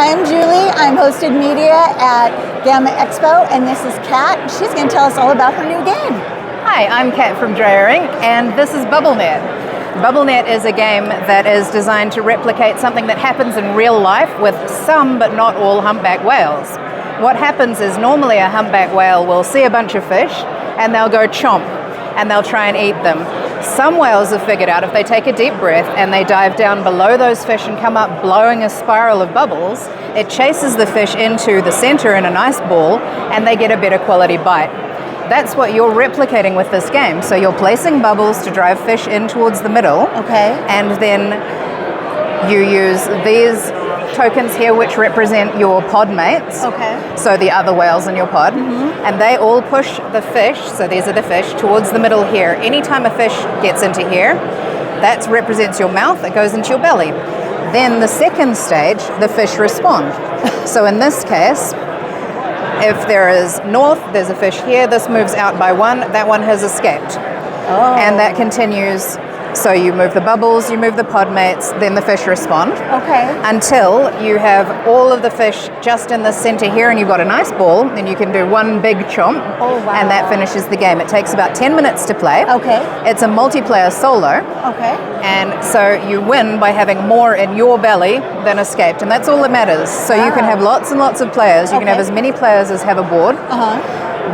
I'm Julie. I'm hosted media at GAMA Expo, and this is Kat. She's going to tell us all about her new game. Hi, I'm Kat from Dreyering, and this is BubbleNet. BubbleNet is a game that is designed to replicate something that happens in real life with some but not all humpback whales. What happens is normally a humpback whale will see a bunch of fish and they'll go chomp and they'll try and eat them. Some whales have figured out if they take a deep breath and they dive down below those fish and come up blowing a spiral of bubbles, it chases the fish into the center in a nice ball and they get a better quality bite. That's what you're replicating with this game. So you're placing bubbles to drive fish in towards the middle. Okay. And then you use these tokens here which represent your pod mates. Okay. So the other whales in your pod. Mm-hmm. And they all push the fish, so these are the fish, towards the middle here. Anytime a fish gets into here, that represents your mouth, it goes into your belly. Then the second stage, the fish respond. So in this case, if there is north, there's a fish here, this moves out by one, that one has escaped. Oh. And that continues. So you move the bubbles, you move the pod mates, then the fish respond. Okay. Until you have all of the fish just in the center here and you've got a nice ball, then you can do one big chomp. Oh, wow. And that finishes the game. It takes about 10 minutes to play. Okay. It's a multiplayer solo. Okay. And so you win by having more in your belly than escaped. And that's all that matters. So you can have lots and lots of players. You can have as many players as have a board.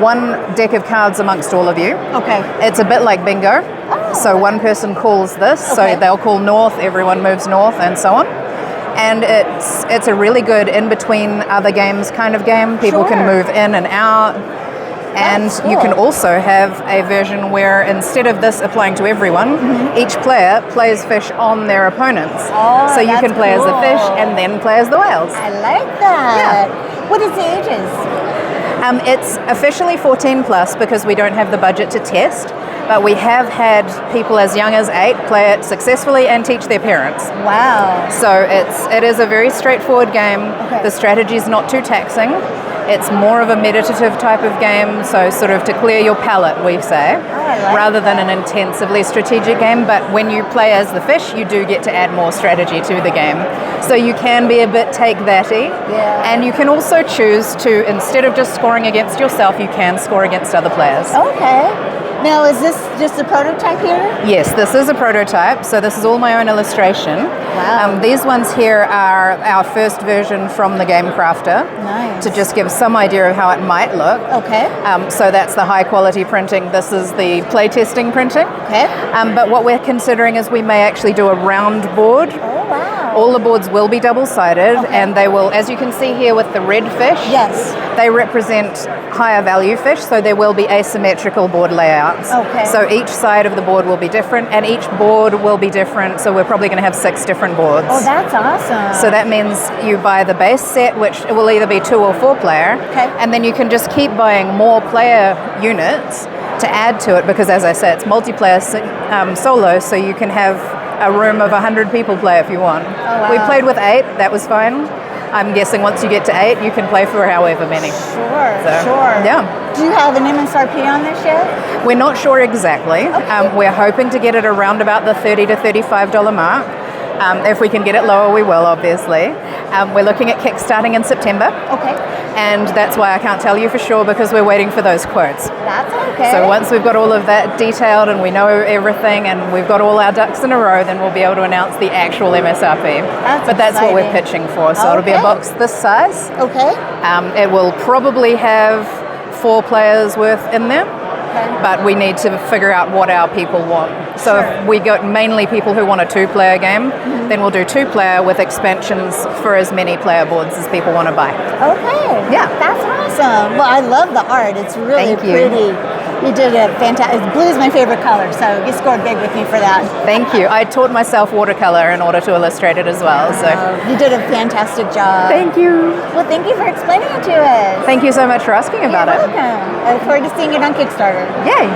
One deck of cards amongst all of you. Okay. It's a bit like bingo. Oh. So one person calls this, Okay. so they'll call north, everyone moves north, and so on. And it's a really good in-between other games kind of game. People can move in and out. And That's cool. you can also have a version where instead of this applying to everyone, each player plays fish on their opponents. Oh, so you that's can play as the cool. fish and then play as the whales. I like that. Yeah. What is the ages? It's officially 14 plus because we don't have the budget to test, but we have had people as young as 8 play it successfully and teach their parents. Wow. So it is a very straightforward game. Okay. The strategy is not too taxing. It's more of a meditative type of game, so sort of to clear your palate, we say, rather than an intensively strategic game. But when you play as the fish, you do get to add more strategy to the game. So you can be a bit take-thatty. Yeah. And you can also choose to, instead of just scoring against yourself, you can score against other players. Okay. Now, is this just a prototype here? Yes, this is a prototype, so this is all my own illustration. Wow. These ones here are our first version from the Game Crafter. Nice. To just give some idea of how it might look. Okay. So that's the high quality printing. This is the playtesting printing. Okay. But what we're considering is we may actually do a round board. Oh, wow. All the boards will be double-sided, and they will, as you can see here with the red fish, Yes. they represent higher value fish, so there will be asymmetrical board layouts. Okay. So each side of the board will be different, and each board will be different, so we're probably going to have 6 different boards. Oh, that's awesome. So that means you buy the base set, which will either be 2 or 4 player, and then you can just keep buying more player units to add to it, because as I said, it's multiplayer solo, so you can have a room of 100 people play if you want. Oh, wow. We played with 8, that was fine. I'm guessing once you get to 8, you can play for however many. Sure. Yeah. Do you have an MSRP on this yet? We're not sure exactly. Okay. We're hoping to get it around about the $30 to $35 mark. If we can get it lower, we will, obviously. We're looking at kickstarting in September. Okay. And that's why I can't tell you for sure, because we're waiting for those quotes. That's okay. So once we've got all of that detailed and we know everything and we've got all our ducks in a row, then we'll be able to announce the actual MSRP. That's what we're pitching for. So it'll be a box this size. Okay. It will probably have 4 players worth in there. But we need to figure out what our people want. So if we got mainly people who want a 2-player game, then we'll do 2-player with expansions for as many player boards as people want to buy. Okay. Yeah. That's awesome. Well, I love the art. It's really Thank you. pretty. You did a fantastic. Blue is my favorite color, so you scored big with me for that. Thank you. I taught myself watercolor in order to illustrate it as well. So you did a fantastic job. Thank you. Well, thank you for explaining it to us. Thank you so much for asking about You're it. welcome. I look forward to seeing it on Kickstarter. Yay.